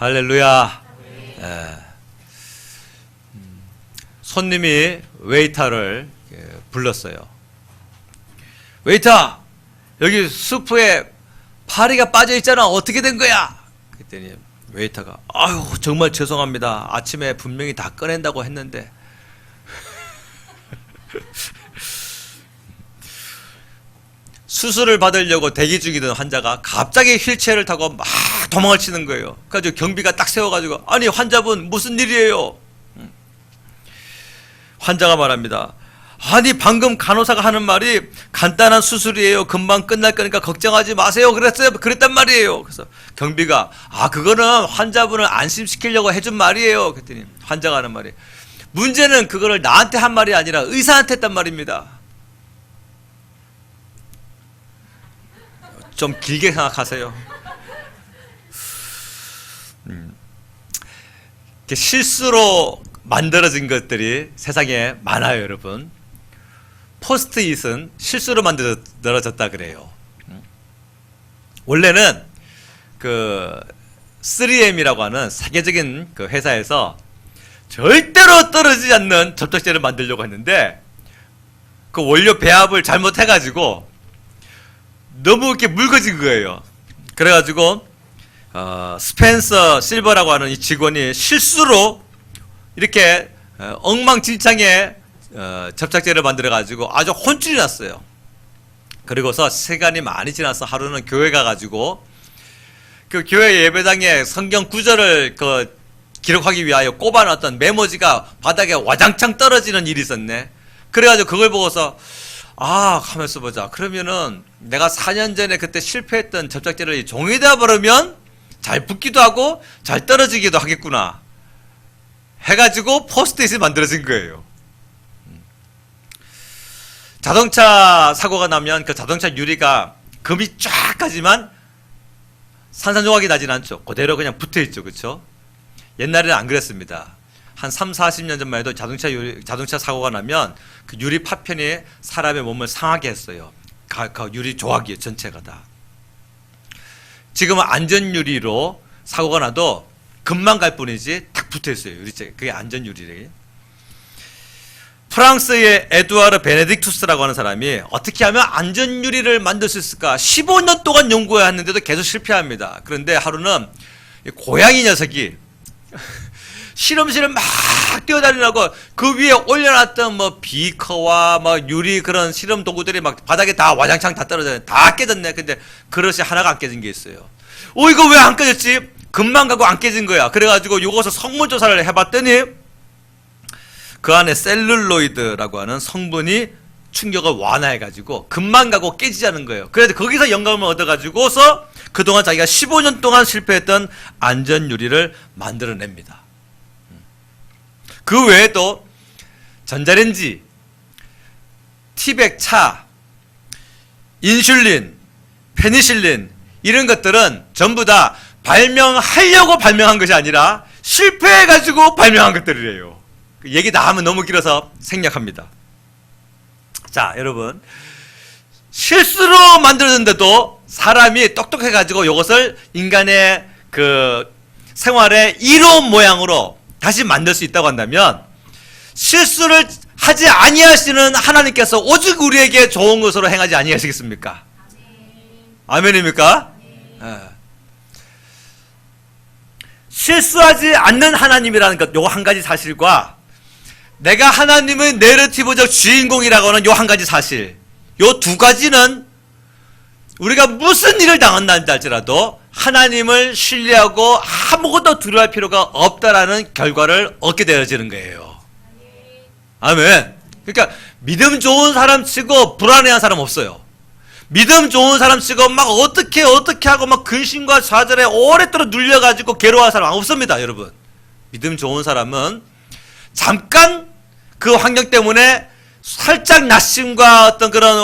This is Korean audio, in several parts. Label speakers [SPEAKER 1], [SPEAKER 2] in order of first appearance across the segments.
[SPEAKER 1] 할렐루야. 손님이 웨이터를 불렀어요. 웨이터, 여기 수프에 파리가 빠져 있잖아. 어떻게 된 거야? 그랬더니 웨이터가 아유 정말 죄송합니다. 아침에 분명히 다 꺼낸다고 했는데. 수술을 받으려고 대기 중이던 환자가 갑자기 휠체어를 타고 막 도망을 치는 거예요. 그래서 경비가 딱 세워가지고 아니 환자분 무슨 일이에요? 환자가 말합니다. 아니 방금 간호사가 하는 말이 간단한 수술이에요. 금방 끝날 거니까 걱정하지 마세요. 그랬단 말이에요. 그래서 경비가 그거는 환자분을 안심시키려고 해준 말이에요. 그랬더니 환자가 하는 말이 문제는 그거를 나한테 한 말이 아니라 의사한테 했단 말입니다. 좀 길게 생각하세요. 실수로 만들어진 것들이 세상에 많아요, 여러분. 포스트잇은 실수로 만들어졌다 그래요. 원래는 그 3M이라고 하는 세계적인 그 회사에서 절대로 떨어지지 않는 접착제를 만들려고 했는데 그 원료 배합을 잘못해가지고 너무 이렇게 묽어진 거예요. 그래가지고 스펜서 실버라고 하는 이 직원이 실수로 이렇게 엉망진창의 접착제를 만들어가지고 아주 혼쭐이 났어요. 그리고서 시간이 많이 지나서 하루는 교회 가가지고 그 교회 예배당에 성경 구절을 기록하기 위하여 꼽아놨던 메모지가 바닥에 와장창 떨어지는 일이 있었네. 그래가지고 그걸 보고서 하면서 보자. 그러면은 내가 4년 전에 그때 실패했던 접착제를 종이에다 바르면 잘 붙기도 하고 잘 떨어지기도 하겠구나 해가지고 포스트잇이 만들어진 거예요. 자동차 사고가 나면 그 자동차 유리가 금이 쫙 가지만 산산조각이 나진 않죠. 그대로 그냥 붙어있죠. 그렇죠? 옛날에는 안 그랬습니다. 한 3, 40년 전만 해도 자동차 사고가 나면 그 유리 파편이 사람의 몸을 상하게 했어요. 유리 조각이에요. 전체가 다. 지금은 안전유리로 사고가 나도 금방 갈 뿐이지 딱 붙어있어요. 유리째. 그게 안전유리래요. 프랑스의 에두아르 베네딕투스라고 하는 사람이 어떻게 하면 안전유리를 만들 수 있을까 15년 동안 연구했는데도 계속 실패합니다. 그런데 하루는 고양이 녀석이 실험실을 막 뛰어다니라고 그 위에 올려놨던 비커와 유리 그런 실험 도구들이 막 바닥에 다 와장창 다 떨어졌네. 다 깨졌네. 근데 그릇이 하나가 안 깨진 게 있어요. 이거 왜 안 깨졌지? 금방 가고 안 깨진 거야. 그래가지고 이것을 성분 조사를 해봤더니 그 안에 셀룰로이드라고 하는 성분이 충격을 완화해가지고 금방 가고 깨지지 않은 거예요. 그래서 거기서 영감을 얻어가지고서 그동안 자기가 15년 동안 실패했던 안전유리를 만들어냅니다. 그 외에도 전자레인지, 티백 차, 인슐린, 페니실린 이런 것들은 전부 다 발명하려고 발명한 것이 아니라 실패해가지고 발명한 것들이래요. 얘기 다 하면 너무 길어서 생략합니다. 자, 여러분 실수로 만들어졌는데도 사람이 똑똑해가지고 이것을 인간의 그 생활의 이로운 모양으로 다시 만들 수 있다고 한다면 실수를 하지 아니하시는 하나님께서 오직 우리에게 좋은 것으로 행하지 아니하시겠습니까? 아멘입니까? 실수하지 않는 하나님이라는 것, 요 한 가지 사실과 내가 하나님의 내러티브적 주인공이라고 하는 요 한 가지 사실, 요 두 가지는 우리가 무슨 일을 당한다 할지라도 하나님을 신뢰하고 아무것도 두려워할 필요가 없다라는 결과를 얻게 되어지는 거예요. 아멘. 그러니까 믿음 좋은 사람 치고 불안해한 사람 없어요. 믿음 좋은 사람 치고 막 어떻게 하고 막 근심과 좌절에 오랫도록 눌려가지고 괴로워할 사람 없습니다, 여러분. 믿음 좋은 사람은 잠깐 그 환경 때문에 살짝 낙심과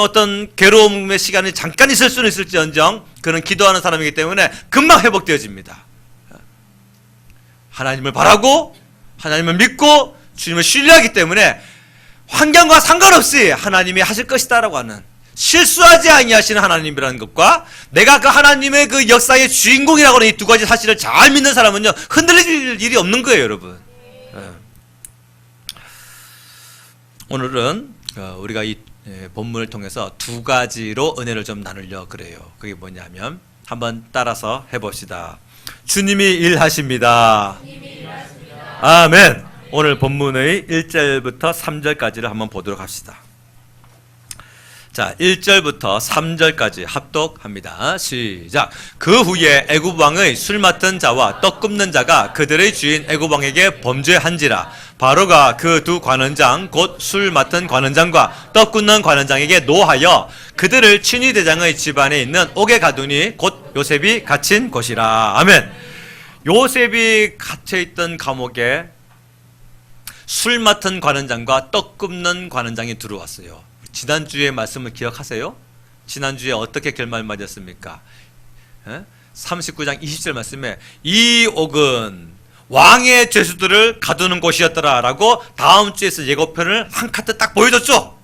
[SPEAKER 1] 어떤 괴로움의 시간이 잠깐 있을 수는 있을지언정 그는 기도하는 사람이기 때문에 금방 회복되어집니다. 하나님을 바라고 하나님을 믿고 주님을 신뢰하기 때문에 환경과 상관없이 하나님이 하실 것이다 라고 하는 실수하지 아니하시는 하나님이라는 것과 내가 그 하나님의 그 역사의 주인공이라고 하는 이 두 가지 사실을 잘 믿는 사람은요, 흔들릴 일이 없는 거예요, 여러분. 오늘은 우리가 이 본문을 통해서 두 가지로 은혜를 좀 나누려 그래요. 그게 뭐냐면 한번 따라서 해봅시다. 주님이 일하십니다. 아멘. 오늘 본문의 1절부터 3절까지를 한번 보도록 합시다. 자, 1절부터 3절까지 합독합니다. 시작. 그 후에 애굽 왕의 술 맡은 자와 떡 굽는 자가 그들의 주인 애굽 왕에게 범죄한지라. 바로가 그 두 관원장 곧 술 맡은 관원장과 떡 굽는 관원장에게 노하여 그들을 친위 대장의 집안에 있는 옥에 가두니 곧 요셉이 갇힌 곳이라. 아멘. 요셉이 갇혀 있던 감옥에 술 맡은 관원장과 떡 굽는 관원장이 들어왔어요. 지난주의 말씀을 기억하세요? 지난주에 어떻게 결말 맞았습니까? 39장 20절 말씀에 이 옥은 왕의 죄수들을 가두는 곳이었더라 라고 다음 주에서 예고편을 한 카트 딱 보여줬죠.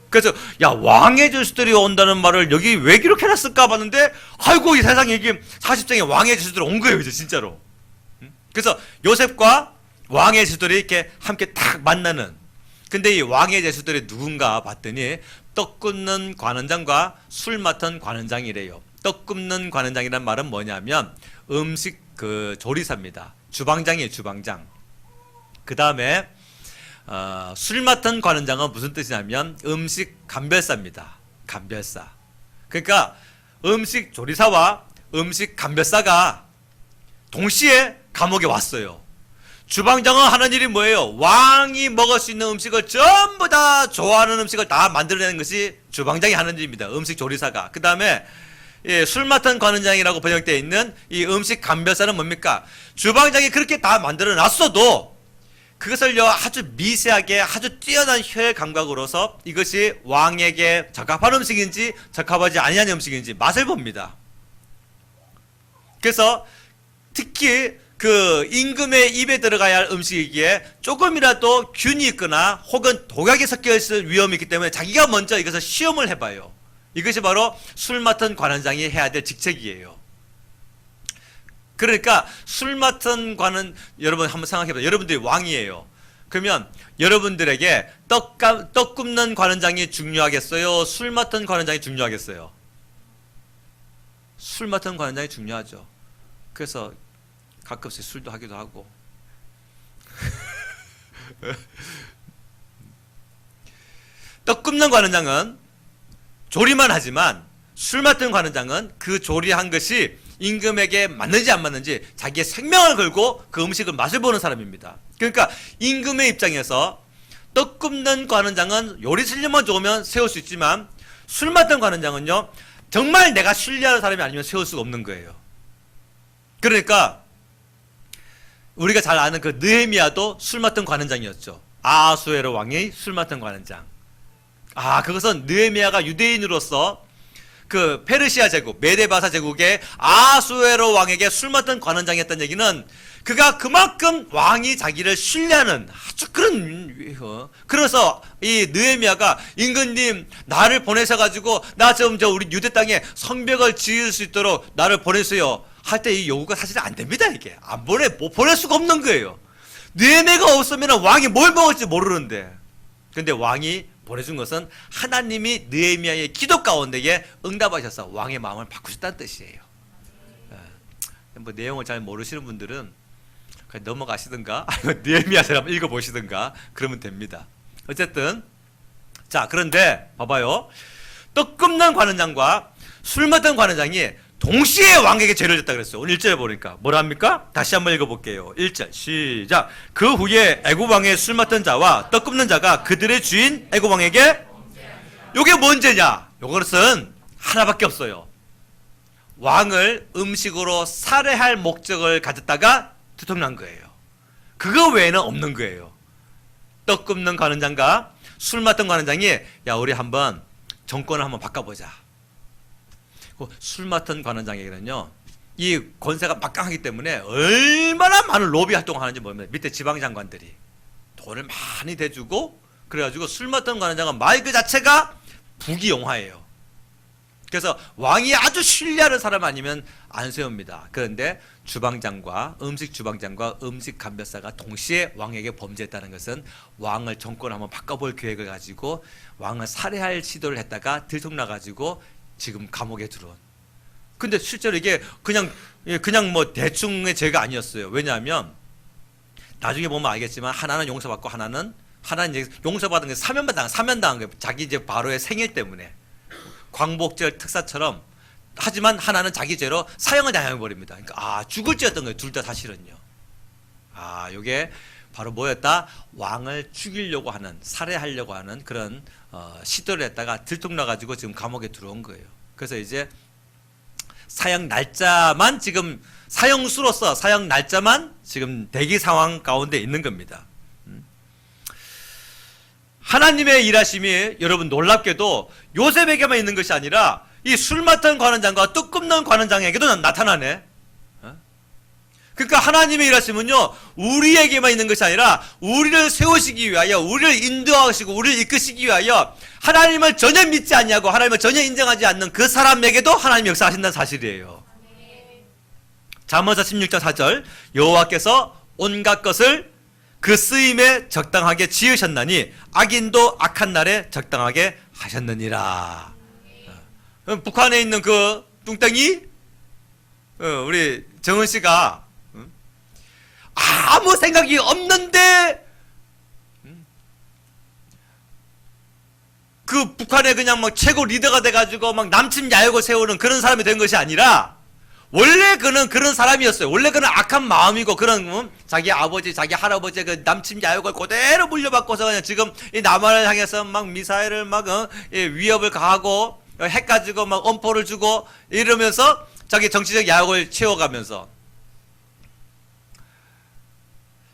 [SPEAKER 1] 그래서 야, 왕의 죄수들이 온다는 말을 여기 왜 기록해놨을까 봤는데 아이고, 이 세상에 이게 40장에 왕의 죄수들이 온 거예요, 이제 진짜로. 그래서 요셉과 왕의 죄수들이 이렇게 함께 딱 만나는, 근데 이 왕의 죄수들이 누군가 봤더니 떡 굽는 관원장과 술 맡은 관원장이래요. 떡 굽는 관원장이란 말은 뭐냐면 음식 그 조리사입니다. 주방장이에요, 주방장. 그 다음에 술 맡은 관원장은 무슨 뜻이냐면 음식 감별사입니다. 감별사. 그러니까 음식 조리사와 음식 감별사가 동시에 감옥에 왔어요. 주방장은 하는 일이 뭐예요? 왕이 먹을 수 있는 음식을 전부 다 좋아하는 음식을 다 만들어내는 것이 주방장이 하는 일입니다. 음식 조리사가. 그 다음에 술 맡은 관원장이라고 번역되어 있는 이 음식 감별사는 뭡니까? 주방장이 그렇게 다 만들어 놨어도 그것을요, 아주 미세하게 아주 뛰어난 혀의 감각으로서 이것이 왕에게 적합한 음식인지 적합하지 아니한 음식인지 맛을 봅니다. 그래서 특히 그 임금의 입에 들어가야 할 음식이기에 조금이라도 균이 있거나 혹은 독약이 섞여 있을 위험이 있기 때문에 자기가 먼저 이것을 시험을 해봐요. 이것이 바로 술 맡은 관원장이 해야 될 직책이에요. 그러니까 술 맡은 관원, 여러분 한번 생각해봐요. 여러분들이 왕이에요. 그러면 여러분들에게 떡 굽는 관원장이 중요하겠어요? 술 맡은 관원장이 중요하겠어요? 술 맡은 관원장이 중요하죠. 그래서 가끔씩 술도 하기도 하고. 떡 굽는 관원장은 조리만 하지만 술 맡은 관원장은 그 조리한 것이 임금에게 맞는지 안 맞는지 자기의 생명을 걸고 그 음식을 맛을 보는 사람입니다. 그러니까 임금의 입장에서 떡 굽는 관원장은 요리 실력만 좋으면 세울 수 있지만 술 맡은 관원장은요, 정말 내가 신뢰하는 사람이 아니면 세울 수가 없는 거예요. 그러니까 우리가 잘 아는 그 느헤미야도 술 맡은 관원장이었죠. 아하수에로 왕이 술 맡은 관원장. 그것은 느헤미야가 유대인으로서 그 페르시아 제국, 메데바사 제국의 아하수에로 왕에게 술 맡은 관원장이었다는 얘기는 그가 그만큼 왕이 자기를 신뢰하는 아주 그래서 이 느헤미야가 임금님 나를 보내셔가지고 나 좀 우리 유대 땅에 성벽을 지을 수 있도록 나를 보내세요 할 때 이 요구가 사실 안 됩니다. 이게 못 보낼 수가 없는 거예요. 느헤미야가 없으면 왕이 뭘 먹을지 모르는데, 근데 왕이 보내준 것은 하나님이 느헤미야의 기도 가운데에 응답하셔서 왕의 마음을 바꾸셨다는 뜻이에요. 뭐 내용을 잘 모르시는 분들은 그냥 넘어가시든가 아니면 느헤미야서를 한번 읽어보시든가 그러면 됩니다. 어쨌든 자, 그런데 봐봐요. 떡 굽는 관원장과 술 맡은 관원장이 동시에 왕에게 죄를 졌다 그랬어요. 오늘 1절에 보니까 뭐라 합니까? 다시 한번 읽어볼게요. 1절 시작. 그 후에 애굽 왕의 술 맡은 자와 떡 굽는 자가 그들의 주인 애굽 왕에게, 요게 뭔 죄냐? 요것은 하나밖에 없어요. 왕을 음식으로 살해할 목적을 가졌다가 두통난 거예요. 그거 외에는 없는 거예요. 떡 굽는 관원장과 술 맡은 관원장이 야, 우리 한번 정권을 한번 바꿔보자. 술 맡은 관원장에게는요, 이 권세가 막강하기 때문에 얼마나 많은 로비 활동을 하는지 모릅니다. 밑에 지방장관들이 돈을 많이 대주고, 그래가지고 술 맡은 관원장은 말 그 자체가 부귀영화예요. 그래서 왕이 아주 신뢰하는 사람 아니면 안 세웁니다. 그런데 음식 주방장과 음식 감별사가 동시에 왕에게 범죄했다는 것은 왕을 정권을 한번 바꿔볼 계획을 가지고 왕을 살해할 시도를 했다가 들통나가지고 지금 감옥에 들어온. 근데 실제로 이게 그냥 뭐 대충의 죄가 아니었어요. 왜냐하면 나중에 보면 알겠지만 하나는 용서받고 하나는 이제 용서받은 게 사면당한 거예요. 자기 이제 바로의 생일 때문에. 광복절 특사처럼. 하지만 하나는 자기 죄로 사형을 당해버립니다. 그러니까 죽을 죄였던 거예요. 둘 다 사실은요. 요게 바로 뭐였다? 왕을 죽이려고 하는, 살해하려고 하는 그런 시도를 했다가 들통나가지고 지금 감옥에 들어온 거예요. 그래서 이제 사형 날짜만 지금 사형수로서 사형 날짜만 지금 대기 상황 가운데 있는 겁니다. 하나님의 일하심이 여러분 놀랍게도 요셉에게만 있는 것이 아니라 이 술 맡은 관원장과 떡 굽는 관원장에게도 나타나네. 그러니까 하나님의 일하심은요 우리에게만 있는 것이 아니라 우리를 세우시기 위하여, 우리를 인도하시고 우리를 이끄시기 위하여 하나님을 전혀 믿지 않냐고 하나님을 전혀 인정하지 않는 그 사람에게도 하나님이 역사하신다는 사실이에요. 잠언서 16장 4절 여호와께서 온갖 것을 그 쓰임에 적당하게 지으셨나니 악인도 악한 날에 적당하게 하셨느니라. 북한에 있는 그 뚱땡이 우리 정은 씨가 아무 생각이 없는데 그 북한에 그냥 막 최고 리더가 돼가지고 막 남친 야욕을 세우는 그런 사람이 된 것이 아니라 원래 그는 그런 사람이었어요. 원래 그는 악한 마음이고 그런 자기 아버지, 자기 할아버지의 그 남친 야욕을 그대로 물려받고서 그냥 지금 이 남한을 향해서 막 미사일을 막 위협을 가하고 핵 가지고 막 엄포를 주고 이러면서 자기 정치적 야욕을 채워가면서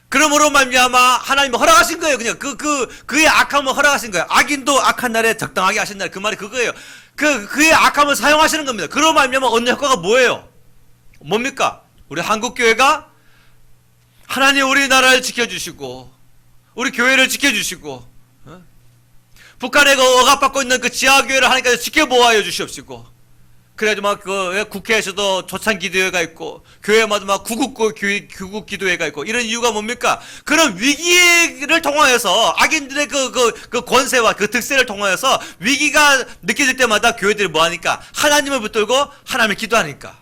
[SPEAKER 1] 그러므로 말미암아 하나님이 허락하신 거예요. 그냥 그의 악함을 허락하신 거예요. 악인도 악한 날에 적당하게 하신다. 그 말이 그거예요. 그의 악함을 사용하시는 겁니다. 그러고 말미암아 얻는 효과가 뭐예요? 뭡니까? 우리 한국교회가 하나님 우리나라를 지켜주시고 우리 교회를 지켜주시고 북한에 억압받고 있는 그 지하교회를 하나님께서 지켜보아여 주시옵시고 그래도 막 그 국회에서도 초창기도회가 있고 교회마다 막 구국 기도회가 있고 이런 이유가 뭡니까? 그런 위기를 통하여서 악인들의 그 권세와 그 득세를 통하여서 위기가 느껴질 때마다 교회들이 뭐 하니까? 하나님을 붙들고 하나님을 기도하니까.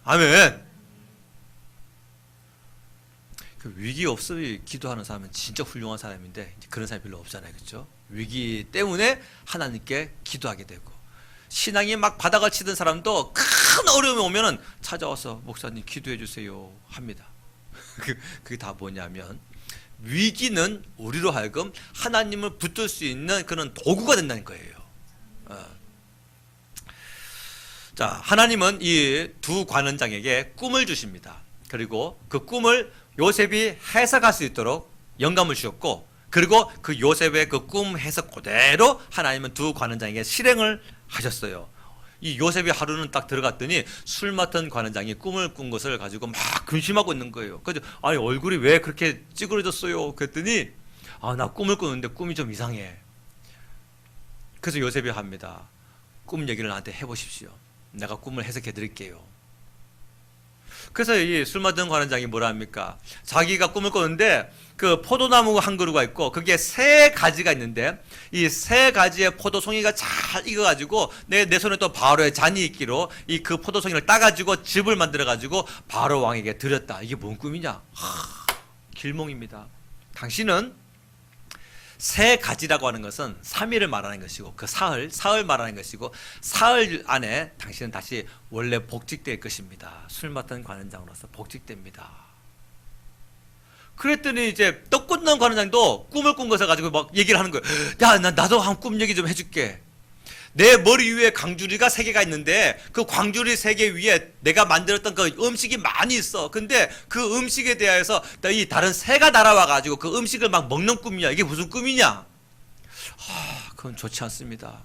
[SPEAKER 1] 아멘. 그 위기 없이 기도하는 사람은 진짜 훌륭한 사람인데 그런 사람이 별로 없잖아요. 그렇죠? 위기 때문에 하나님께 기도하게 되고 신앙이 막 바닥을 치던 사람도 큰 어려움이 오면은 찾아와서 목사님 기도해 주세요 합니다. 그게 다 뭐냐면 위기는 우리로 하여금 하나님을 붙들 수 있는 그런 도구가 된다는 거예요. 자, 하나님은 이 두 관원장에게 꿈을 주십니다. 그리고 그 꿈을 요셉이 해석할 수 있도록 영감을 주셨고, 그리고 그 요셉의 그 꿈 해석 그대로 하나님은 두 관원장에게 실행을 하셨어요. 이 요셉이 하루는 딱 들어갔더니 술 맡은 관원장이 꿈을 꾼 것을 가지고 막 근심하고 있는 거예요. 그래서 아니 얼굴이 왜 그렇게 찌그러졌어요? 그랬더니 나 꿈을 꾸는데 꿈이 좀 이상해. 그래서 요셉이 합니다. 꿈 얘기를 나한테 해보십시오. 내가 꿈을 해석해 드릴게요. 그래서 이 술 맡은 관원장이 뭐라 합니까? 자기가 꿈을 꿨는데 그 포도나무 한 그루가 있고 그게 세 가지가 있는데 이 세 가지의 포도송이가 잘 익어가지고 내 손에 또 바로의 잔이 있기로 이 그 포도송이를 따가지고 즙을 만들어가지고 바로 왕에게 드렸다. 이게 뭔 꿈이냐? 길몽입니다. 당신은 세 가지라고 하는 것은 3일을 말하는 것이고 그 사흘 말하는 것이고 사흘 안에 당신은 다시 원래 복직될 것입니다. 술 맡은 관원장으로서 복직됩니다. 그랬더니 이제 떡 굽는 관원장도 꿈을 꾼 것을 가지고 막 얘기를 하는 거예요. 야, 나도 한 꿈 얘기 좀 해줄게. 내 머리 위에 광주리가 3개가 있는데 그 광주리 3개 위에 내가 만들었던 그 음식이 많이 있어. 근데 그 음식에 대해서 이 다른 새가 날아와 가지고 그 음식을 막 먹는 꿈이야. 이게 무슨 꿈이냐? 그건 좋지 않습니다.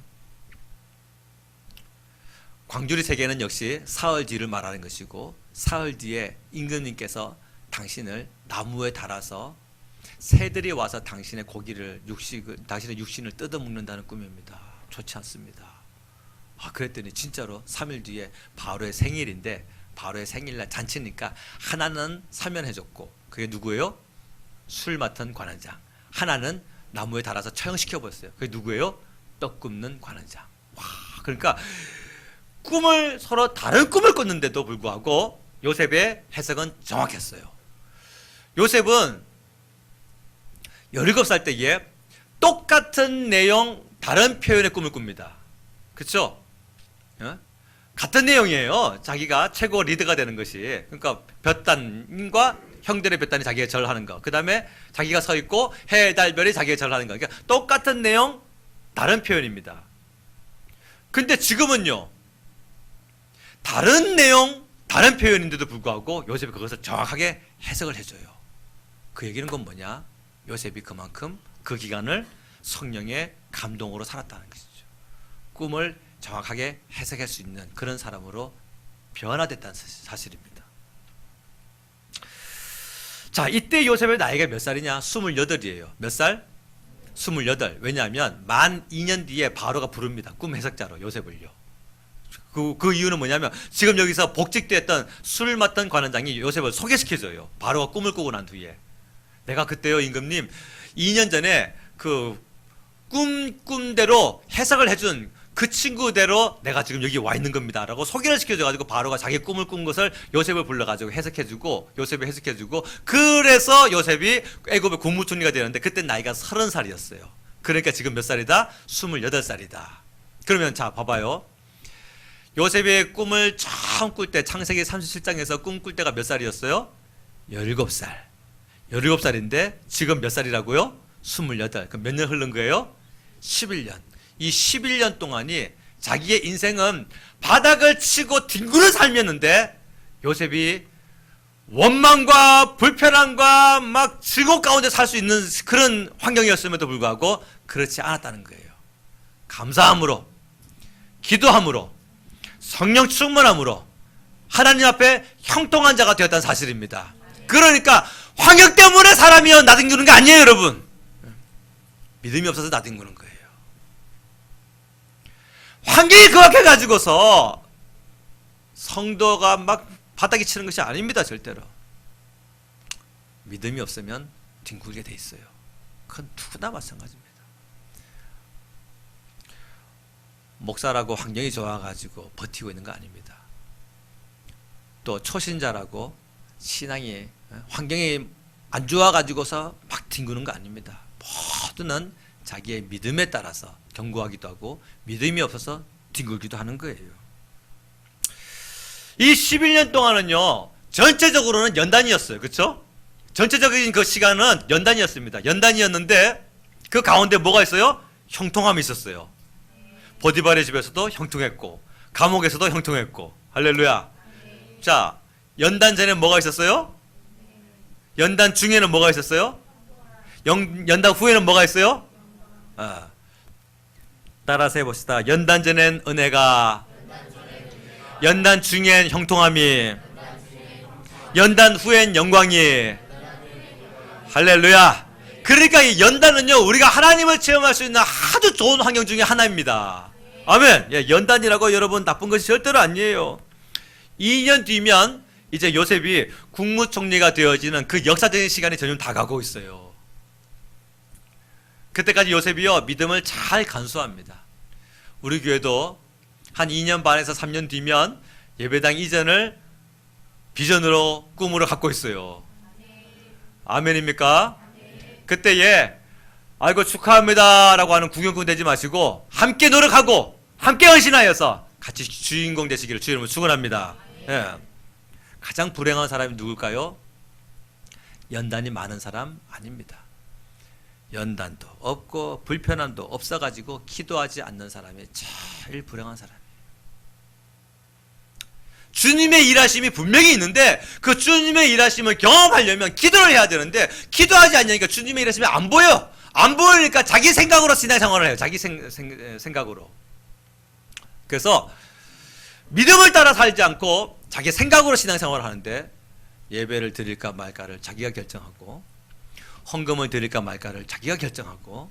[SPEAKER 1] 광주리 3개는 역시 사흘 뒤를 말하는 것이고 사흘 뒤에 임금님께서 당신을 나무에 달아서 새들이 와서 당신의 육신을 뜯어먹는다는 꿈입니다. 좋지 않습니다. 그랬더니 진짜로 3일 뒤에 바로의 생일인데, 바로의 생일날 잔치니까 하나는 사면해줬고, 그게 누구예요? 술 맡은 관원장. 하나는 나무에 달아서 처형시켜버렸어요. 그게 누구예요? 떡 굽는 관원장. 와, 그러니까 꿈을 서로 다른 꿈을 꿨는데도 불구하고 요셉의 해석은 정확했어요. 요셉은 17살 때에 똑같은 내용 다른 표현의 꿈을 꿉니다. 그렇죠? 같은 내용이에요. 자기가 최고 리더가 되는 것이. 그러니까 볕단과 형들의 볕단이 자기의 절을 하는 거. 그 다음에 자기가 서 있고 해, 달, 별이 자기의 절을 하는 거. 그러니까 똑같은 내용 다른 표현입니다. 근데 지금은요, 다른 내용 다른 표현인데도 불구하고 요셉이 그것을 정확하게 해석을 해줘요. 그 얘기는 건 뭐냐? 요셉이 그만큼 그 기간을 성령의 감동으로 살았다는 것이죠. 꿈을 정확하게 해석할 수 있는 그런 사람으로 변화됐다는 사실입니다. 자, 이때 요셉의 나이가 몇 살이냐? 28이에요. 몇 살? 28. 왜냐하면 만 2년 뒤에 바로가 부릅니다. 꿈 해석자로 요셉을요. 그 이유는 뭐냐면 지금 여기서 복직됐던 술 맡던 관원장이 요셉을 소개시켜줘요. 바로가 꿈을 꾸고 난 뒤에. 내가 그때요, 임금님, 2년 전에 그 꿈대로 해석을 해준 그 친구대로 내가 지금 여기 와 있는 겁니다 라고 소개를 시켜줘가지고 바로가 자기 꿈을 꾼 것을 요셉을 불러가지고 해석해주고, 요셉이 해석해주고, 그래서 요셉이 애굽의 국무총리가 되는데 그때 나이가 30살이었어요. 그러니까 지금 몇 살이다? 28살이다. 그러면 자, 봐봐요. 요셉의 꿈을 처음 꿀 때, 창세기 37장에서 꿈 꿀 때가 몇 살이었어요? 17살. 17살인데 지금 몇 살이라고요? 28. 그럼 몇 년 흐른 거예요? 11년. 이 11년 동안이 자기의 인생은 바닥을 치고 뒹구는 삶이었는데 요셉이 원망과 불편함과 막 즐거움 가운데 살 수 있는 그런 환경이었음에도 불구하고 그렇지 않았다는 거예요. 감사함으로, 기도함으로, 성령 충만함으로 하나님 앞에 형통한 자가 되었다는 사실입니다. 그러니까 환경 때문에 사람이 나뒹구는 게 아니에요, 여러분. 믿음이 없어서 나뒹구는 거예요. 환경이 그악해가지고서 성도가 막 바닥이 치는 것이 아닙니다. 절대로. 믿음이 없으면 뒹굴게 돼 있어요. 그건 누구나 마찬가지입니다. 목사라고 환경이 좋아가지고 버티고 있는 거 아닙니다. 또 초신자라고 신앙이 환경이 안 좋아가지고서 막 뒹구는 거 아닙니다. 모두는 자기의 믿음에 따라서 견고하기도 하고 믿음이 없어서 뒹굴기도 하는 거예요. 이 11년 동안은요, 전체적으로는 연단이었어요. 그렇죠? 전체적인 그 시간은 연단이었습니다. 연단이었는데 그 가운데 뭐가 있어요? 형통함이 있었어요. 보디발의 집에서도 형통했고 감옥에서도 형통했고. 할렐루야. 자, 연단 전에 뭐가 있었어요? 연단 중에는 뭐가 있었어요? 연단 후에는 뭐가 있어요? 따라서 해봅시다. 연단 전엔 은혜가, 연단 중엔 형통함이, 연단 후엔 영광이. 할렐루야. 그러니까 이 연단은요, 우리가 하나님을 체험할 수 있는 아주 좋은 환경 중에 하나입니다. 아멘. 예, 연단이라고 여러분 나쁜 것이 절대로 아니에요. 2년 뒤면 이제 요셉이 국무총리가 되어지는 그 역사적인 시간이 점점 다가오고 있어요. 그때까지 요셉이요, 믿음을 잘 간수합니다. 우리 교회도 한 2년 반에서 3년 뒤면 예배당 이전을 비전으로, 꿈으로 갖고 있어요. 아멘입니까? 그때에 아이고 축하합니다 라고 하는 구경꾼 되지 마시고 함께 노력하고 함께 헌신하여서 같이 주인공 되시기를 주의 이름으로 축원합니다. 예. 가장 불행한 사람이 누굴까요? 연단이 많은 사람 아닙니다. 연단도 없고 불편함도 없어가지고 기도하지 않는 사람이 제일 불행한 사람이에요. 주님의 일하심이 분명히 있는데 그 주님의 일하심을 경험하려면 기도를 해야 되는데 기도하지 않으니까 주님의 일하심이 안 보여. 안 보이니까 자기 생각으로 신앙생활을 해요. 자기 생각으로. 그래서 믿음을 따라 살지 않고 자기 생각으로 신앙생활을 하는데 예배를 드릴까 말까를 자기가 결정하고 헌금을 드릴까 말까를 자기가 결정하고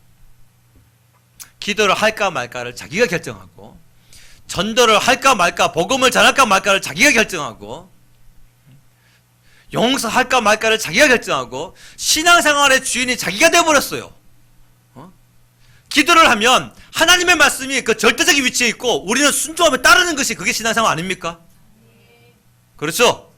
[SPEAKER 1] 기도를 할까 말까를 자기가 결정하고 전도를 할까 말까, 복음을 전할까 말까를 자기가 결정하고, 용서할까 말까를 자기가 결정하고, 신앙생활의 주인이 자기가 되어버렸어요. 기도를 하면 하나님의 말씀이 그 절대적인 위치에 있고 우리는 순종하며 따르는 것이 그게 신앙생활 아닙니까? 그렇죠?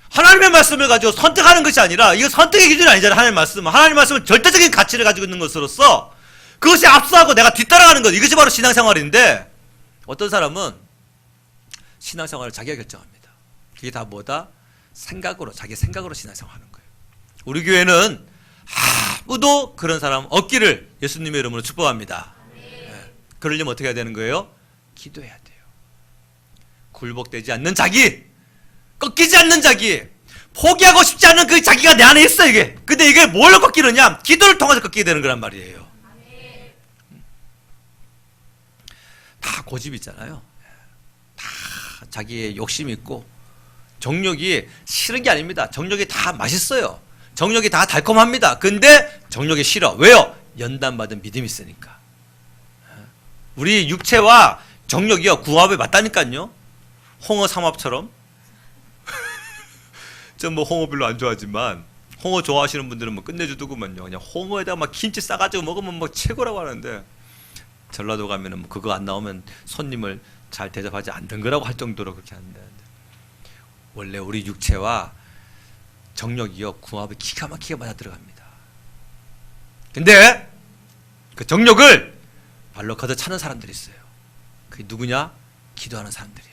[SPEAKER 1] 하나님의 말씀을 가지고 선택하는 것이 아니라, 이거 선택의 기준이 아니잖아요. 하나님의 말씀은. 하나님의 말씀은 절대적인 가치를 가지고 있는 것으로서 그것이 앞서하고 내가 뒤따라가는 것, 이것이 바로 신앙생활인데, 어떤 사람은 신앙생활을 자기가 결정합니다. 그게 다 뭐다? 생각으로, 자기 생각으로 신앙생활하는 거예요. 우리 교회는 아무도 그런 사람 없기를 예수님의 이름으로 축복합니다. 네. 그러려면 어떻게 해야 되는 거예요? 기도해야 돼요. 굴복되지 않는 자기, 꺾이지 않는 자기, 포기하고 싶지 않은 그 자기가 내 안에 있어, 이게. 근데 이게 뭘로 꺾이느냐? 기도를 통해서 꺾이게 되는 거란 말이에요. 다 고집 있잖아요. 다 자기의 욕심이 있고, 정욕이 싫은 게 아닙니다. 정욕이 다 맛있어요. 정욕이 다 달콤합니다. 근데 정욕이 싫어. 왜요? 연단받은 믿음이 있으니까. 우리 육체와 정욕이요, 궁합에 맞다니까요. 홍어 삼합처럼. 전 뭐 홍어 별로 안 좋아하지만, 홍어 좋아하시는 분들은 뭐 끝내주더구만요. 그냥 홍어에다가 막 김치 싸가지고 먹으면 뭐 최고라고 하는데, 전라도 가면은 뭐 그거 안 나오면 손님을 잘 대접하지 않는 거라고 할 정도로 그렇게 하는데, 원래 우리 육체와 정욕이요, 궁합에 기가 막히게 맞아 들어갑니다. 근데 그 정욕을 발로 걷어차는 사람들이 있어요. 그게 누구냐? 기도하는 사람들이에요.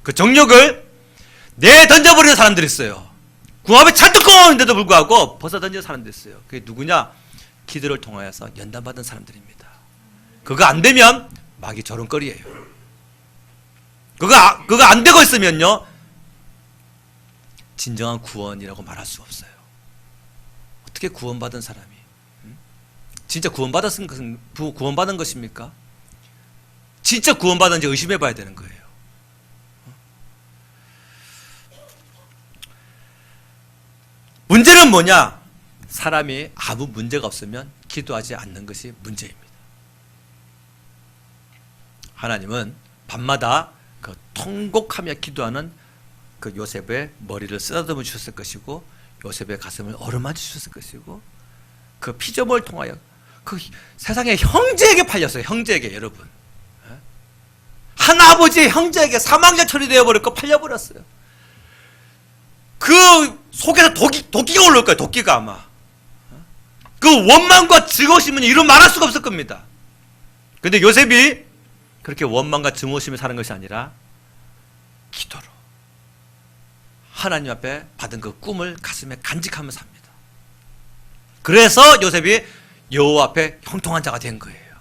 [SPEAKER 1] 그 정욕을 내던져버리는 사람들이 있어요. 궁합에 잔뜩 꺼는데도 불구하고 벗어던지는 사람들이 있어요. 그게 누구냐? 기도를 통하여서 연단받은 사람들입니다. 그거 안 되면 마귀 조롱거리예요. 그거 안 되고 있으면요, 진정한 구원이라고 말할 수 없어요. 어떻게 구원받은 사람이 진짜 구원받은 것입니까? 진짜 구원받은지 의심해 봐야 되는 거예요. 문제는 뭐냐? 사람이 아무 문제가 없으면 기도하지 않는 것이 문제입니다. 하나님은 밤마다 그 통곡하며 기도하는 그 요셉의 머리를 쓰다듬어 주셨을 것이고, 요셉의 가슴을 어루만져 주셨을 것이고, 그 피조물을 통하여 그 세상의 형제에게 팔렸어요. 형제에게. 여러분, 한 아버지의 형제에게 사망자 처리되어 버렸고 팔려버렸어요. 그 속에서 도끼가 올라올 거예요. 도끼가 아마. 그 원망과 증오심은 이루 말할 수가 없을 겁니다. 근데 요셉이 그렇게 원망과 증오심에 사는 것이 아니라 기도로 하나님 앞에 받은 그 꿈을 가슴에 간직하면서 합니다. 그래서 요셉이 여호와 앞에 형통한 자가 된 거예요.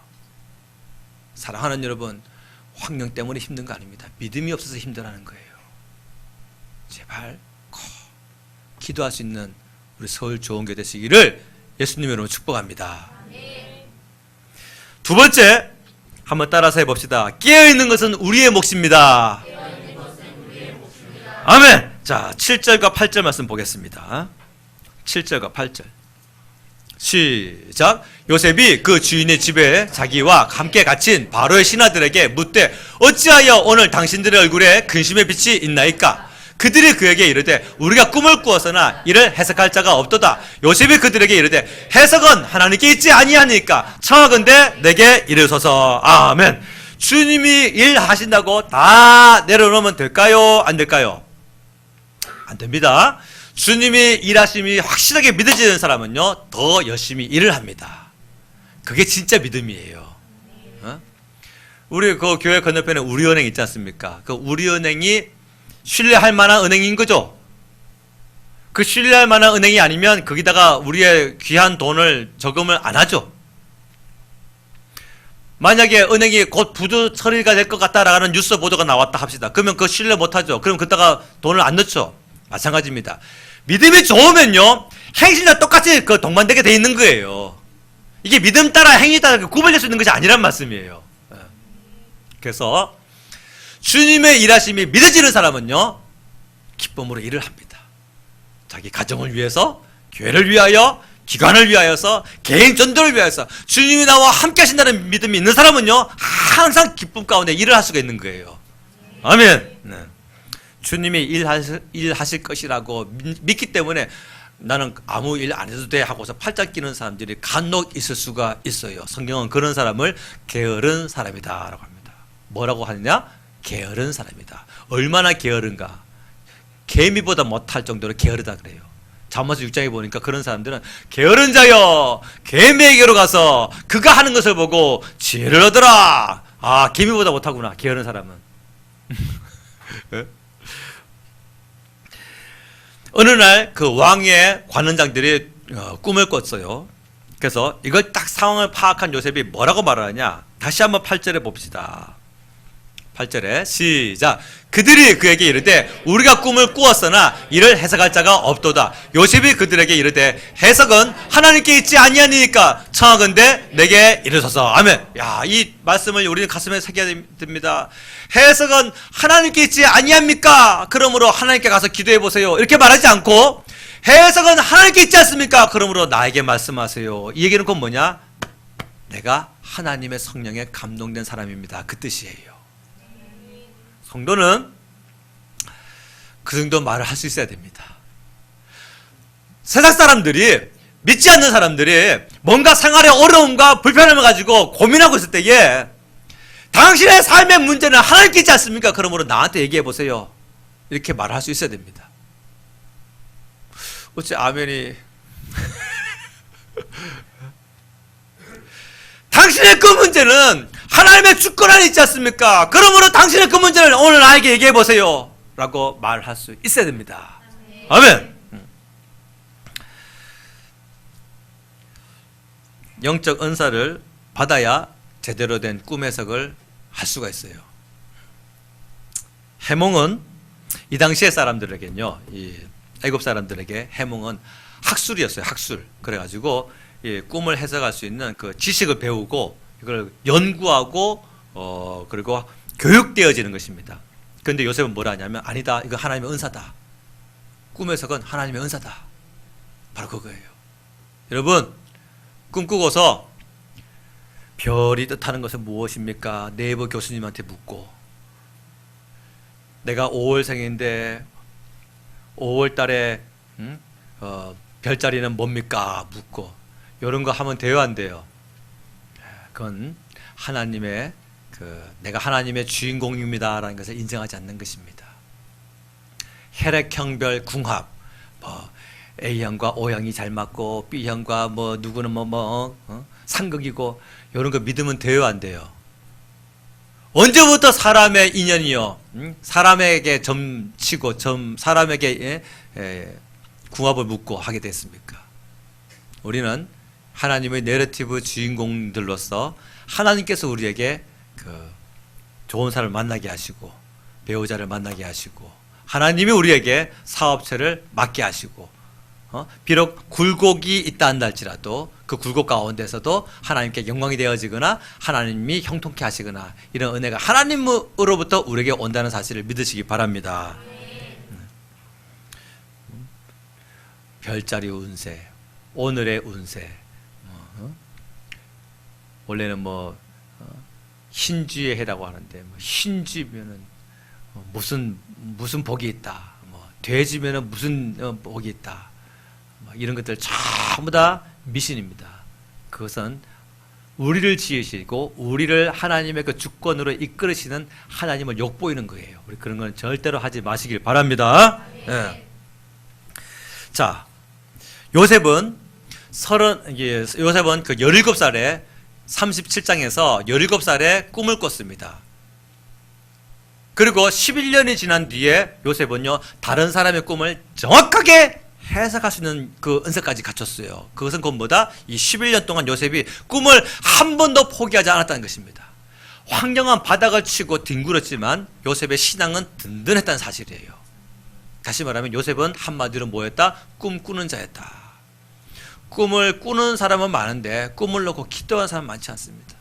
[SPEAKER 1] 사랑하는 여러분, 환경 때문에 힘든 거 아닙니다. 믿음이 없어서 힘들어하는 거예요. 제발 꼭 기도할 수 있는 우리 서울 좋은교회 되시기를 예수님의 이름으로 축복합니다. 두 번째, 한번 따라서 해봅시다. 깨어있는 것은 우리의 몫입니다. 아멘. 자, 7절과 8절 말씀 보겠습니다. 7절과 8절 시작. 요셉이 그 주인의 집에 자기와 함께 갇힌 바로의 신하들에게 묻되 어찌하여 오늘 당신들의 얼굴에 근심의 빛이 있나이까? 그들이 그에게 이르되 우리가 꿈을 꾸었으나 이를 해석할 자가 없도다. 요셉이 그들에게 이르되 해석은 하나님께 있지 아니하니까 청하건대 내게 이르소서. 아멘. 주님이 일하신다고 다 내려놓으면 될까요? 안 될까요? 안 됩니다. 주님이 일하심이 확실하게 믿어지는 사람은요, 더 열심히 일을 합니다. 그게 진짜 믿음이에요. 우리 그 교회 건너편에 우리은행 있지 않습니까? 그 우리은행이 신뢰할 만한 은행인 거죠. 그 신뢰할 만한 은행이 아니면 거기다가 우리의 귀한 돈을 저금을 안 하죠. 만약에 은행이 곧 부도 처리가 될 것 같다라는 뉴스 보도가 나왔다 합시다. 그러면 그거 신뢰 못 하죠. 그럼 그때가 돈을 안 넣죠. 마찬가지입니다. 믿음이 좋으면요, 행실과 똑같이 그 동반되게 돼 있는 거예요. 이게 믿음 따라 행위 따라 구별될 수 있는 것이 아니란 말씀이에요. 그래서 주님의 일하심이 믿어지는 사람은요, 기쁨으로 일을 합니다. 자기 가정을 위해서, 교회를 위하여, 기관을 위하여서, 개인 전도를 위하여서 주님이 나와 함께 하신다는 믿음이 있는 사람은요, 항상 기쁨 가운데 일을 할 수가 있는 거예요. 아멘. 네. 주님이 일하실 것이라고 믿기 때문에 나는 아무 일 안 해도 돼 하고서 팔짱 끼는 사람들이 간혹 있을 수가 있어요. 성경은 그런 사람을 게으른 사람이다 라고 합니다. 뭐라고 하느냐? 게으른 사람이다. 얼마나 게으른가? 개미보다 못할 정도로 게으르다 그래요. 잠언서 6장에 보니까 그런 사람들은 게으른 자여 개미에게로 가서 그가 하는 것을 보고 지혜를 얻으라. 아, 개미보다 못하구나, 게으른 사람은. 어느 날 그 왕의 관원장들이 꿈을 꿨어요. 그래서 이걸 딱 상황을 파악한 요셉이 뭐라고 말하냐? 다시 한번 8절에 봅시다. 8절에 시작. 그들이 그에게 이르되 우리가 꿈을 꾸었으나 이를 해석할 자가 없도다. 요셉이 그들에게 이르되 해석은 하나님께 있지 아니하니까 청하건대 내게 이르소서. 아멘. 야, 이 말씀을 우리는 가슴에 새겨야 됩니다. 해석은 하나님께 있지 아니합니까? 그러므로 하나님께 가서 기도해 보세요. 이렇게 말하지 않고 해석은 하나님께 있지 않습니까? 그러므로 나에게 말씀하세요. 이 얘기는 곧 뭐냐? 내가 하나님의 성령에 감동된 사람입니다. 그 뜻이에요. 성도는 그 정도 말을 할 수 있어야 됩니다. 세상 사람들이, 믿지 않는 사람들이 뭔가 생활의 어려움과 불편함을 가지고 고민하고 있을 때에 당신의 삶의 문제는 하나님께 있지 않습니까? 그러므로 나한테 얘기해 보세요. 이렇게 말할 수 있어야 됩니다. 어째 아멘이 당신의 그 문제는 하나님의 주권 안에 있지 않습니까? 그러므로 당신의 그 문제를 오늘 나에게 얘기해 보세요 라고 말할 수 있어야 됩니다. 아멘. 영적 은사를 받아야 제대로 된 꿈 해석을 할 수가 있어요. 해몽은 이 당시의 사람들에게는요, 이 애굽 사람들에게 해몽은 학술이었어요. 학술. 그래가지고 이 꿈을 해석할 수 있는 그 지식을 배우고 이걸 연구하고 그리고 교육되어지는 것입니다. 그런데 요셉은 뭐라 하냐면 아니다, 이거 하나님의 은사다. 꿈 해석은 하나님의 은사다. 바로 그거예요. 여러분, 꿈꾸고서 별이 뜻하는 것은 무엇입니까? 네이버 교수님한테 묻고, 내가 5월생인데 5월 달에 별자리는 뭡니까? 묻고, 이런 거 하면 돼요, 안 돼요? 그건 하나님의 내가 하나님의 주인공입니다라는 것을 인정하지 않는 것입니다. 혈액형별 궁합, A형과 O형이 잘 맞고 B형과 누구는 상극이고, 이런 거 믿으면 돼요, 안 돼요? 언제부터 사람의 인연이요, 사람에게 점치고 사람에게 궁합을 묻고 하게 됐습니까? 우리는 하나님의 내러티브 주인공들로서 하나님께서 우리에게 좋은 사람을 만나게 하시고 배우자를 만나게 하시고 하나님이 우리에게 사업체를 맡게 하시고 비록 굴곡이 있다 한다 할지라도 그 굴곡 가운데서도 하나님께 영광이 되어지거나 하나님이 형통케 하시거나 이런 은혜가 하나님으로부터 우리에게 온다는 사실을 믿으시기 바랍니다. 별자리 운세, 오늘의 운세, 원래는 흰쥐의 해라고 하는데 흰쥐면은 무슨 복이 있다, 돼지면은 무슨 복이 있다, 이런 것들 전부 다 미신입니다. 그것은 우리를 지으시고 우리를 하나님의 그 주권으로 이끌으시는 하나님을 욕보이는 거예요. 우리 그런 건 절대로 하지 마시길 바랍니다. 네. 자, 요셉은 그 17살에 37장에서 17살에 꿈을 꿨습니다. 그리고 11년이 지난 뒤에 요셉은요, 다른 사람의 꿈을 정확하게 해석할 수 있는 그 은사까지 갖췄어요. 그것은 곧 뭐다? 이 11년 동안 요셉이 꿈을 한 번도 포기하지 않았다는 것입니다. 황량한 바닥을 치고 뒹굴었지만 요셉의 신앙은 든든했다는 사실이에요. 다시 말하면 요셉은 한마디로 뭐였다? 꿈꾸는 자였다. 꿈을 꾸는 사람은 많은데 꿈을 놓고 기도하는 사람은 많지 않습니다.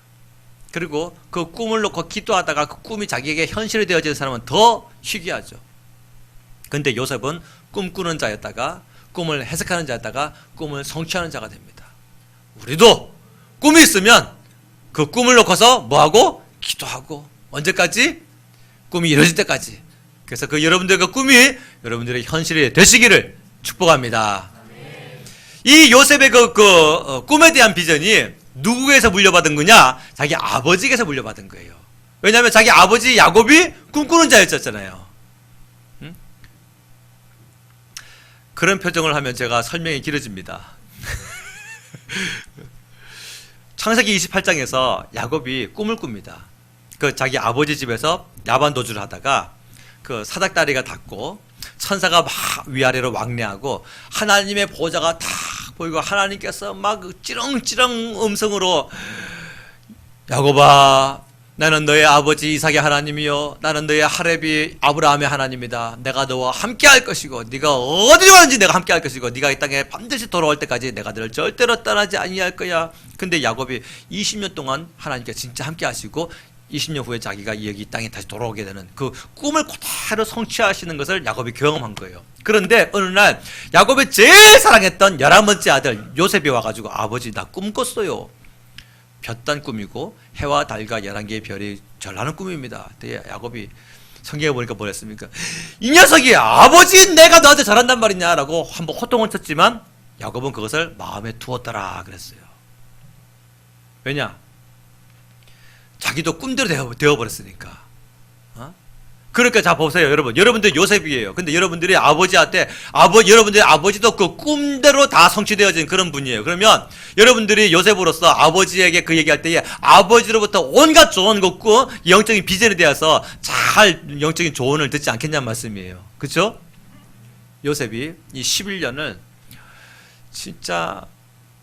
[SPEAKER 1] 그리고 그 꿈을 놓고 기도하다가 그 꿈이 자기에게 현실이 되어지는 사람은 더 희귀하죠. 그런데 요셉은 꿈꾸는 자였다가 꿈을 해석하는 자에다가 꿈을 성취하는 자가 됩니다. 우리도 꿈이 있으면 그 꿈을 놓고서 뭐하고? 기도하고. 언제까지? 꿈이 이루어질 때까지. 그래서 그 여러분들의 그 꿈이 여러분들의 현실이 되시기를 축복합니다. 이 요셉의 꿈에 대한 비전이 누구에게서 물려받은 거냐? 자기 아버지에게서 물려받은 거예요. 왜냐하면 자기 아버지 야곱이 꿈꾸는 자였잖아요. 응? 그런 표정을 하면 제가 설명이 길어집니다. 창세기 28장에서 야곱이 꿈을 꿉니다. 그 자기 아버지 집에서 야반 도주를 하다가 그 사닥다리가 닿고 천사가 막 위아래로 왕래하고 하나님의 보좌가 탁 보이고 하나님께서 막 찌렁찌렁 음성으로 야곱아, 나는 너의 아버지 이삭의 하나님이요 나는 너의 하렙이 아브라함의 하나님이다. 내가 너와 함께 할 것이고 네가 어디로 가는지 내가 함께 할 것이고 네가 이 땅에 반드시 돌아올 때까지 내가 너를 절대로 떠나지 아니할 거야. 근데 야곱이 20년 동안 하나님께 진짜 함께 하시고 20년 후에 자기가 여기 이 땅에 다시 돌아오게 되는 그 꿈을 그대로 성취하시는 것을 야곱이 경험한 거예요. 그런데 어느 날 야곱이 제일 사랑했던 11번째 아들 요셉이 와가지고 아버지 나 꿈 꿨어요. 볕단 꿈이고 해와 달과 11개의 별이 절하는 꿈입니다. 근데 야곱이 성경에 보니까 뭐랬습니까? 이 녀석이 아버지 내가 너한테 잘한단 말이냐 라고 한번 호통을 쳤지만 야곱은 그것을 마음에 두었더라 그랬어요. 왜냐? 자기도 꿈대로 되어버렸으니까. 그러니까 자 보세요 여러분. 여러분들 요셉이에요. 근데 여러분들이 아버지한테 여러분들의 아버지도 그 꿈대로 다 성취되어진 그런 분이에요. 그러면 여러분들이 요셉으로서 아버지에게 그 얘기할 때에 아버지로부터 온갖 조언을 듣고 영적인 비전에 대해서 잘 영적인 조언을 듣지 않겠냐는 말씀이에요. 그렇죠? 요셉이 이 11년을 진짜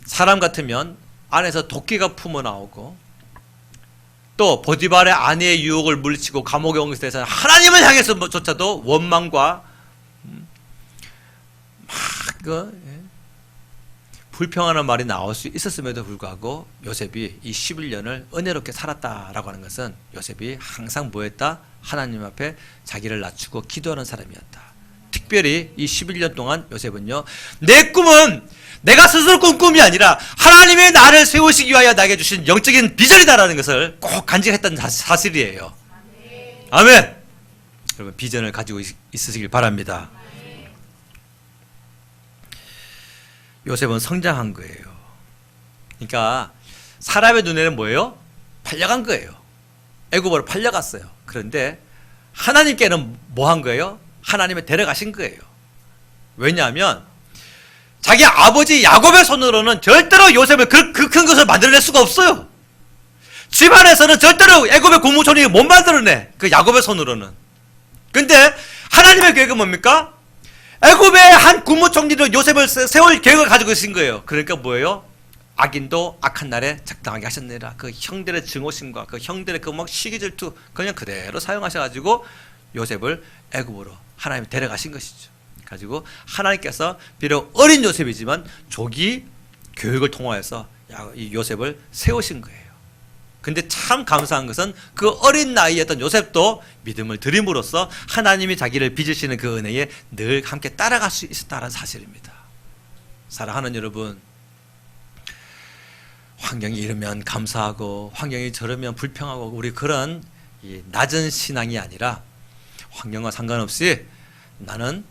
[SPEAKER 1] 사람 같으면 안에서 도끼가 품어 나오고 또 보디발의 아내의 유혹을 물리치고 감옥에 온 것에 대해서 하나님을 향해서조차도 원망과 불평하는 말이 나올 수 있었음에도 불구하고 요셉이 이 11년을 은혜롭게 살았다라고 하는 것은 요셉이 항상 뭐했다? 하나님 앞에 자기를 낮추고 기도하는 사람이었다. 특별히 이 11년 동안 요셉은요, 내 꿈은 내가 스스로 꾼 꿈이 아니라 하나님의 나를 세우시기 위하여 나에게 주신 영적인 비전이다라는 것을 꼭 간직했던 사실이에요. 아멘. 여러분 비전을 가지고 있으시길 바랍니다. 요셉은 성장한 거예요. 그러니까 사람의 눈에는 뭐예요? 팔려간 거예요. 애굽으로 팔려갔어요. 그런데 하나님께는 뭐 한 거예요? 하나님의 데려가신 거예요. 왜냐하면 자기 아버지 야곱의 손으로는 절대로 요셉을 그 큰 것을 만들어낼 수가 없어요. 집안에서는 절대로 애굽의 국무총리가 못 만들어내. 그 야곱의 손으로는. 근데 하나님의 계획은 뭡니까? 애굽의 한 국무총리도 요셉을 세울 계획을 가지고 있으신 거예요. 그러니까 뭐예요? 악인도 악한 날에 적당하게 하셨느니라. 그 형들의 증오심과 그 형들의 그 막 시기질투 그냥 그대로 사용하셔가지고 요셉을 애굽으로 하나님이 데려가신 것이죠. 가지고 하나님께서 비록 어린 요셉이지만 조기 교육을 통하여서 이 요셉을 세우신 거예요. 근데 참 감사한 것은 그 어린 나이였던 요셉도 믿음을 드림으로써 하나님이 자기를 빚으시는 그 은혜에 늘 함께 따라갈 수 있었다는 사실입니다. 사랑하는 여러분, 환경이 이러면 감사하고 환경이 저러면 불평하고 우리 그런 이 낮은 신앙이 아니라 환경과 상관없이 나는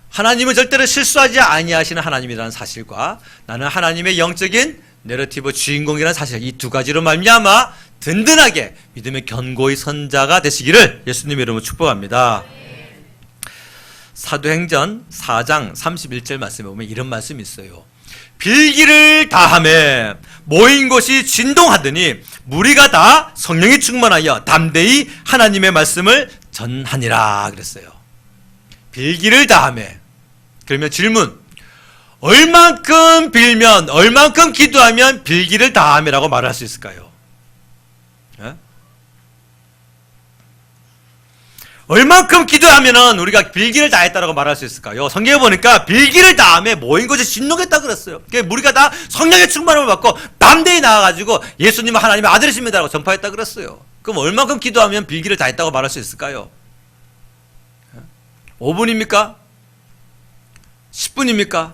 [SPEAKER 1] 하나님은 절대로 실수하지 아니하시는 하나님이라는 사실과 나는 하나님의 영적인 내러티브 주인공이라는 사실, 이 두 가지로 말미암아 든든하게 믿음의 견고히 선 자가 되시기를 예수님 이름으로 축복합니다. 사도행전 4장 31절 말씀에 보면 이런 말씀이 있어요. 빌기를 다하매 모인 곳이 진동하더니 무리가 다 성령이 충만하여 담대히 하나님의 말씀을 전하니라 그랬어요. 빌기를 다하매. 그러면 질문, 얼만큼 빌면 얼만큼 기도하면 빌기를 다함이라고 말할 수 있을까요? 예? 얼만큼 기도하면 우리가 빌기를 다했다고 말할 수 있을까요? 성경에 보니까 빌기를 다함에 모인 곳이 진동했다 그랬어요. 우리가 다 성령의 충만함을 받고 담대히 나와가지고 예수님은 하나님의 아들이십니다라고 전파했다 그랬어요. 그럼 얼만큼 기도하면 빌기를 다했다고 말할 수 있을까요? 5분입니까? 10분입니까?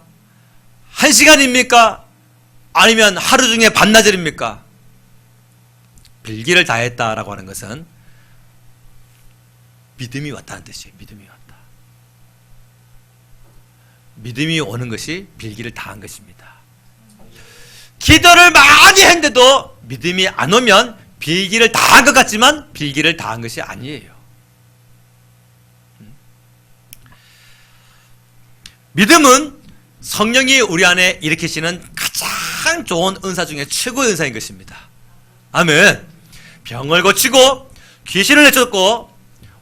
[SPEAKER 1] 한 시간입니까? 아니면 하루 중에 반나절입니까? 빌기를 다했다라고 하는 것은 믿음이 왔다는 뜻이에요. 믿음이 왔다. 믿음이 오는 것이 빌기를 다한 것입니다. 기도를 많이 했는데도 믿음이 안 오면 빌기를 다한 것 같지만 빌기를 다한 것이 아니에요. 믿음은 성령이 우리 안에 일으키시는 가장 좋은 은사 중에 최고의 은사인 것입니다. 아멘. 병을 고치고 귀신을 내쫓고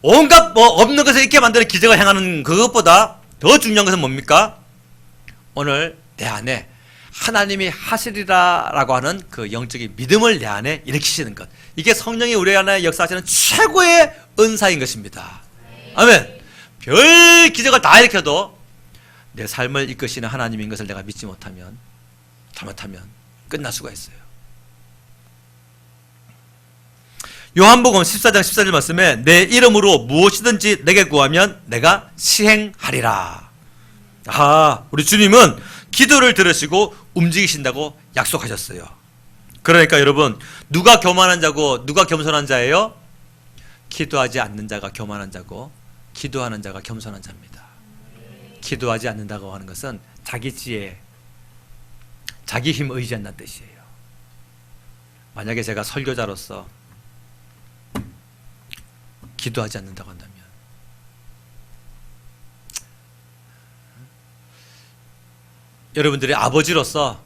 [SPEAKER 1] 온갖 없는 것을 있게 만드는 기적을 행하는 그것보다 더 중요한 것은 뭡니까? 오늘 내 안에 하나님이 하시리라 라고 하는 그 영적인 믿음을 내 안에 일으키시는 것, 이게 성령이 우리 안에 역사하시는 최고의 은사인 것입니다. 아멘. 별 기적을 다 일으켜도 내 삶을 이끄시는 하나님인 것을 내가 믿지 못하면, 잘못하면 끝날 수가 있어요. 요한복음 14장 14절 말씀에 내 이름으로 무엇이든지 내게 구하면 내가 시행하리라. 우리 주님은 기도를 들으시고 움직이신다고 약속하셨어요. 그러니까 여러분, 누가 교만한 자고 누가 겸손한 자예요? 기도하지 않는 자가 교만한 자고 기도하는 자가 겸손한 자입니다. 기도하지 않는다고 하는 것은 자기 지혜, 자기 힘 의지한다는 뜻이에요. 만약에 제가 설교자로서 기도하지 않는다고 한다면, 여러분들의 아버지로서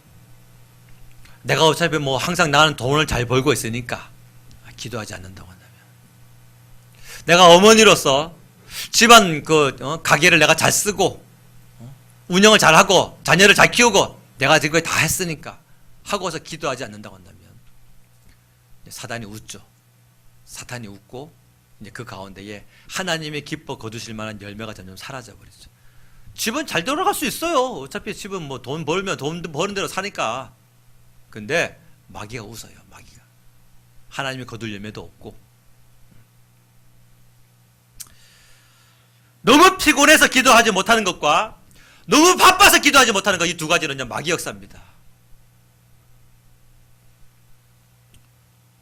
[SPEAKER 1] 내가 어차피 항상 나는 돈을 잘 벌고 있으니까 기도하지 않는다고 한다면, 내가 어머니로서 집안 가게를 내가 잘 쓰고 운영을 잘 하고 자녀를 잘 키우고 내가 지금 다 했으니까 하고서 기도하지 않는다고 한다면 사단이 웃죠. 사탄이 웃고 이제 그 가운데에 하나님의 기뻐 거두실 만한 열매가 점점 사라져 버리죠. 집은 잘 돌아갈 수 있어요. 어차피 집은 돈 벌면 돈 버는 대로 사니까. 근데 마귀가 웃어요. 마귀가. 하나님이 거둘 열매도 없고. 너무 피곤해서 기도하지 못하는 것과 너무 바빠서 기도하지 못하는 것, 이 두 가지는 마귀 역사입니다.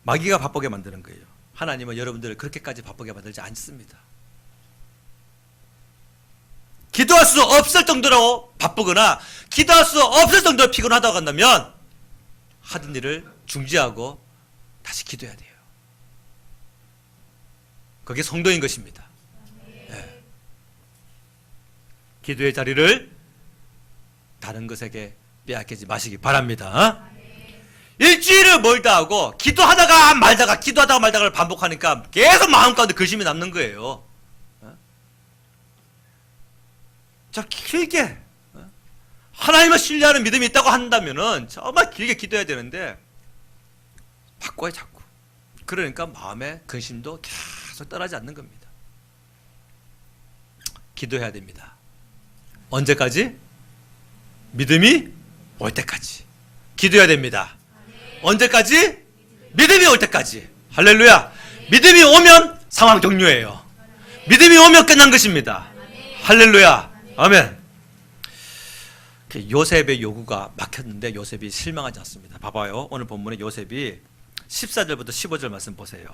[SPEAKER 1] 마귀가 바쁘게 만드는 거예요. 하나님은 여러분들을 그렇게까지 바쁘게 만들지 않습니다. 기도할 수 없을 정도로 바쁘거나 기도할 수 없을 정도로 피곤하다고 한다면 하던 일을 중지하고 다시 기도해야 돼요. 그게 성도인 것입니다. 네. 기도의 자리를 다른 것에게 빼앗기지 마시기 바랍니다. 일주일을 멀다 하고 기도하다가 말다가를 반복하니까 계속 마음 가운데 근심이 남는 거예요. 자, 길게 하나님을 신뢰하는 믿음이 있다고 한다면은 정말 길게 기도해야 되는데 바꿔요, 자꾸. 그러니까 마음의 근심도 계속 떠나지 않는 겁니다. 기도해야 됩니다. 언제까지? 믿음이 올 때까지 기도해야 됩니다. 언제까지? 믿음이 올 때까지. 할렐루야. 믿음이 오면 상황 종료예요. 믿음이 오면 끝난 것입니다. 할렐루야. 아멘. 요셉의 요구가 막혔는데 요셉이 실망하지 않습니다. 봐봐요. 오늘 본문에 요셉이 14절부터 15절 말씀 보세요.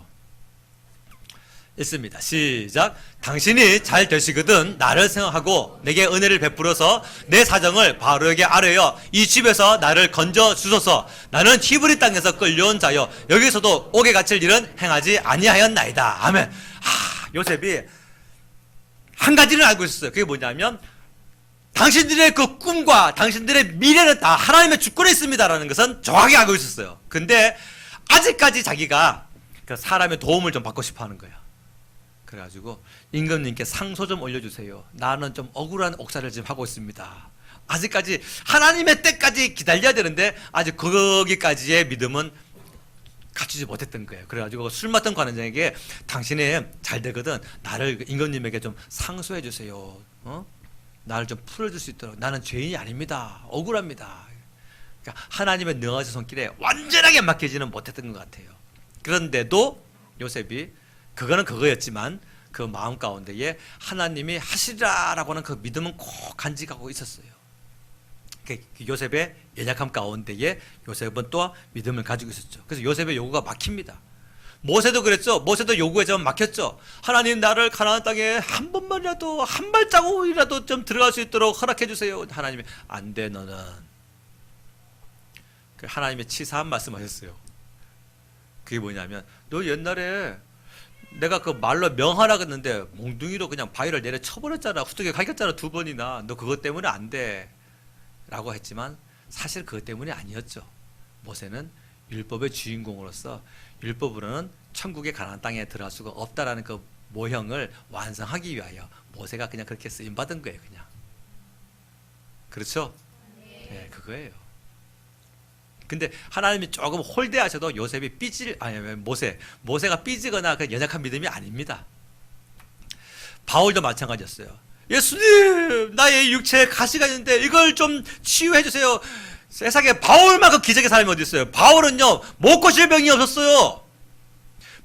[SPEAKER 1] 읽습니다. 시작. 당신이 잘 되시거든 나를 생각하고 내게 은혜를 베풀어서 내 사정을 바로에게 아뢰어 이 집에서 나를 건져 주소서. 나는 히브리 땅에서 끌려온 자여 여기서도 옥에 갇힐 일은 행하지 아니하였나이다. 아멘. 요셉이 한 가지를 알고 있었어요. 그게 뭐냐면 당신들의 그 꿈과 당신들의 미래는 다 하나님의 주권에 있습니다라는 것은 정확히 알고 있었어요. 근데 아직까지 자기가 그 사람의 도움을 좀 받고 싶어 하는 거예요. 그래가지고 임금님께 상소 좀 올려주세요. 나는 좀 억울한 옥살이를 지금 하고 있습니다. 아직까지 하나님의 때까지 기다려야 되는데 아직 거기까지의 믿음은 갖추지 못했던 거예요. 그래가지고 술 맡던 관원장에게 당신이 잘 되거든 나를 임금님에게 좀 상소해 주세요. 나를 좀 풀어줄 수 있도록. 나는 죄인이 아닙니다. 억울합니다. 그러니까 하나님의 능하신 손길에 완전하게 맡기지는 못했던 것 같아요. 그런데도 요셉이 그거는 그거였지만 그 마음 가운데에 하나님이 하시리라라고 하는 그 믿음은 꼭 간직하고 있었어요. 요셉의 연약함 가운데에 요셉은 또 믿음을 가지고 있었죠. 그래서 요셉의 요구가 막힙니다. 모세도 그랬죠. 모세도 요구에 좀 막혔죠. 하나님, 나를 가나안 땅에 한 번만이라도, 한 발자국이라도 좀 들어갈 수 있도록 허락해 주세요. 하나님이 안 돼, 너는. 하나님의 치사한 말씀하셨어요. 그게 뭐냐면, 너 옛날에 내가 그 말로 명하라 그랬는데 몽둥이로 그냥 바위를 내려 쳐버렸잖아. 후두개 갈겼잖아, 2번이나. 너 그것 때문에 안 돼 라고 했지만 사실 그것 때문이 아니었죠. 모세는 율법의 주인공으로서 율법으로는 천국의 가나안 땅에 들어갈 수가 없다라는 그 모형을 완성하기 위하여 모세가 그냥 그렇게 쓰임받은 거예요. 그냥. 그렇죠? 네, 그거예요. 근데 하나님이 조금 홀대하셔도 요셉이 모세가 삐지거나 그 연약한 믿음이 아닙니다. 바울도 마찬가지였어요. 예수님, 나의 육체에 가시가 있는데 이걸 좀 치유해 주세요. 세상에 바울만큼 기적의 사람이 어디 있어요? 바울은요, 못 고칠 병이 없었어요.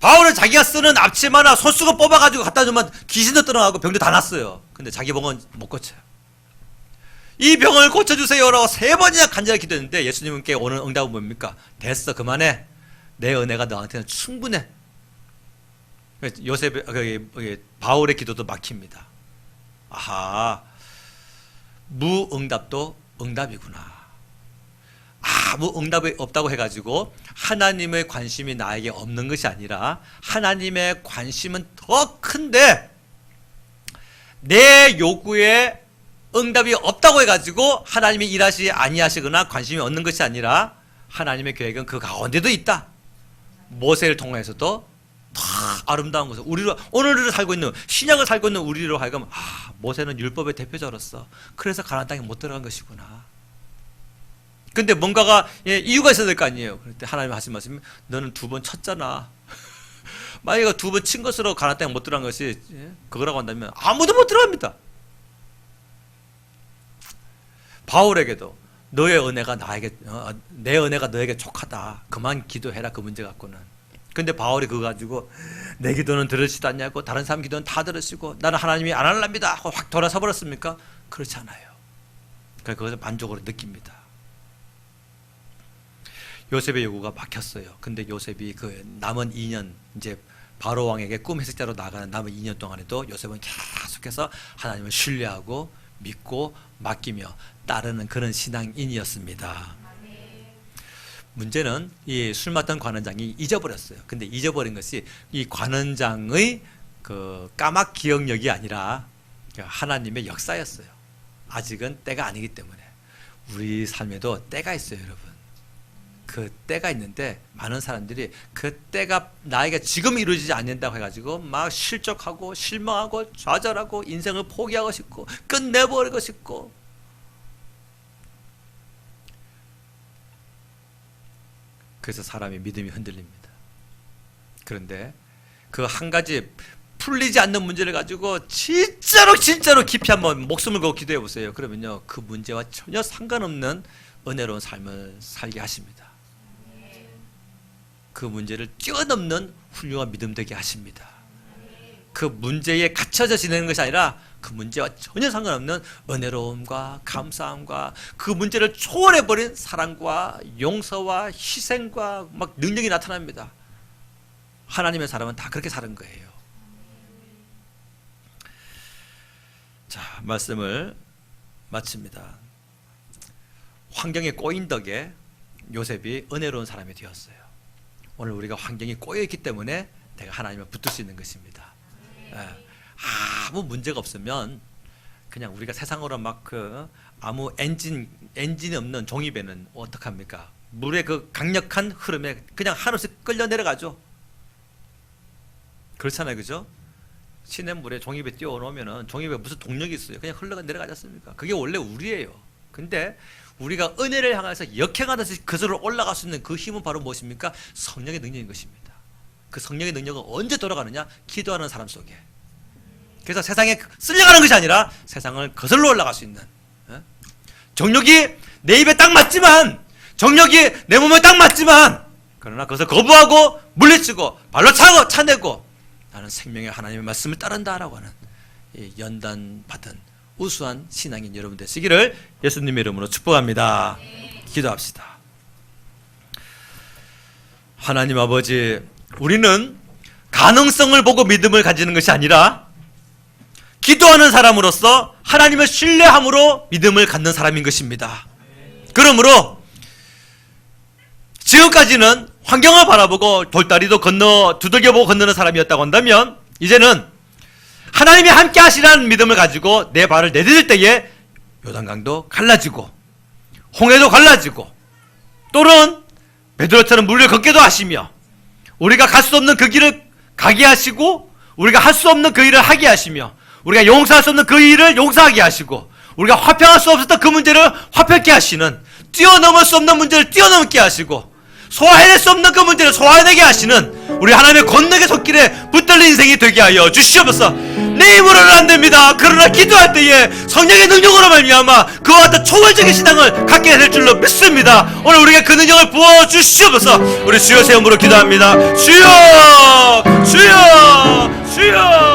[SPEAKER 1] 바울은 자기가 쓰는 앞치마 하나 손수건 뽑아가지고 갖다 주면 귀신도 떠나가고 병도 다 났어요. 근데 자기 병은 못 고쳐요. 이 병을 고쳐주세요라고 3번이나 간절히 기도했는데 예수님께 오는 응답은 뭡니까? 됐어, 그만해. 내 은혜가 너한테는 충분해. 바울의 기도도 막힙니다. 아하, 무응답도 응답이구나. 아무 응답이 없다고 해가지고 하나님의 관심이 나에게 없는 것이 아니라 하나님의 관심은 더 큰데 내 요구에 응답이 없다고 해가지고 하나님이 일하시 아니하시거나 관심이 없는 것이 아니라 하나님의 계획은 그 가운데도 있다. 모세를 통해서도 다 아름다운 것을 오늘을 살고 있는 신약을 살고 있는 우리로 하여금 모세는 율법의 대표자로서 그래서 가나안 땅에 못 들어간 것이구나. 근데 뭔가가 이유가 있어야 될 거 아니에요. 그럴 때 하나님 하신 말씀이 너는 2번 쳤잖아. 만약에 2번 친 것으로 가나안 땅에 못 들어간 것이 그거라고 한다면 아무도 못 들어갑니다. 바울에게도 너의 은혜가 내 은혜가 너에게 족하다. 그만 기도해라, 그 문제 갖고는. 근데 바울이 그거 가지고 내 기도는 들으시도 않냐고, 다른 사람 기도는 다 들으시고 나는 하나님이 안 할랍니다 하고 확 돌아서 버렸습니까? 그렇지 않아요. 그래서 그것을 만족으로 느낍니다. 요셉의 요구가 막혔어요. 근데 요셉이 그 남은 2년, 이제 바로 왕에게 꿈 해석자로 나가는 남은 2년 동안에도 요셉은 계속해서 하나님을 신뢰하고 믿고 맡기며 따르는 그런 신앙인이었습니다. 문제는 이 술 맡던 관원장이 잊어버렸어요. 근데 잊어버린 것이 이 관원장의 그 까막 기억력이 아니라 하나님의 역사였어요. 아직은 때가 아니기 때문에. 우리 삶에도 때가 있어요, 여러분. 그 때가 있는데 많은 사람들이 그 때가 나에게 지금 이루어지지 않는다고 해가지고 막 실족하고 실망하고 좌절하고 인생을 포기하고 싶고 끝내버리고 싶고, 그래서 사람의 믿음이 흔들립니다. 그런데 그 한 가지 풀리지 않는 문제를 가지고 진짜로 깊이 한번 목숨을 걸고 기도해 보세요. 그러면요, 그 문제와 전혀 상관없는 은혜로운 삶을 살게 하십니다. 그 문제를 뛰어넘는 훌륭한 믿음 되게 하십니다. 그 문제에 갇혀져 지내는 것이 아니라 그 문제와 전혀 상관없는 은혜로움과 감사함과 그 문제를 초월해버린 사랑과 용서와 희생과 막 능력이 나타납니다. 하나님의 사람은 다 그렇게 사는 거예요. 자, 말씀을 마칩니다. 환경에 꼬인 덕에 요셉이 은혜로운 사람이 되었어요. 오늘 우리가 환경이 꼬여있기 때문에 내가 하나님을 붙들 수 있는 것입니다. 아무 문제가 없으면 그냥 우리가 세상으로 막 아무 엔진이 없는 종이배는 어떡합니까? 물의 그 강력한 흐름에 그냥 한없이 끌려 내려가죠. 그렇잖아요, 그죠? 시냇물에 종이배 띄워놓으면 종이배 무슨 동력이 있어요? 그냥 흘러가 내려가지 않습니까? 그게 원래 우리예요. 근데 우리가 은혜를 향해서 역행하듯이 그스로 올라갈 수 있는 그 힘은 바로 무엇입니까? 성령의 능력인 것입니다. 그 성령의 능력은 언제 돌아가느냐? 기도하는 사람 속에. 그래서 세상에 쓸려가는 것이 아니라 세상을 거슬러 올라갈 수 있는, 정욕이 내 입에 딱 맞지만, 정욕이 내 몸에 딱 맞지만, 그러나 그것을 거부하고 물리치고 발로 차고 차내고 나는 생명의 하나님의 말씀을 따른다라고 하는 이 연단 받은 우수한 신앙인 여러분 되시기를 예수님의 이름으로 축복합니다. 기도합시다. 하나님 아버지, 우리는 가능성을 보고 믿음을 가지는 것이 아니라 기도하는 사람으로서 하나님을 신뢰함으로 믿음을 갖는 사람인 것입니다. 그러므로 지금까지는 환경을 바라보고 돌다리도 두들겨보고 건너는 사람이었다고 한다면, 이제는 하나님이 함께 하시라는 믿음을 가지고 내 발을 내디딜 때에 요단강도 갈라지고 홍해도 갈라지고 또는 베드로처럼 물을 걷게도 하시며, 우리가 갈 수 없는 그 길을 가게 하시고, 우리가 할 수 없는 그 일을 하게 하시며, 우리가 용서할 수 없는 그 일을 용서하게 하시고, 우리가 화평할 수 없었던 그 문제를 화평케 하시는, 뛰어넘을 수 없는 문제를 뛰어넘게 하시고, 소화해낼 수 없는 그 문제를 소화해내게 하시는 우리 하나님의 권능의 손길에 붙들린 인생이 되게 하여 주시옵소서. 내 힘으로는 안 됩니다. 그러나 기도할 때에 성령의 능력으로 말미암아 그와 같은 초월적인 신앙을 갖게 될 줄로 믿습니다. 오늘 우리에게 그 능력을 부어 주시옵소서. 우리 주여 세 이름으로 기도합니다. 주여, 주여, 주여.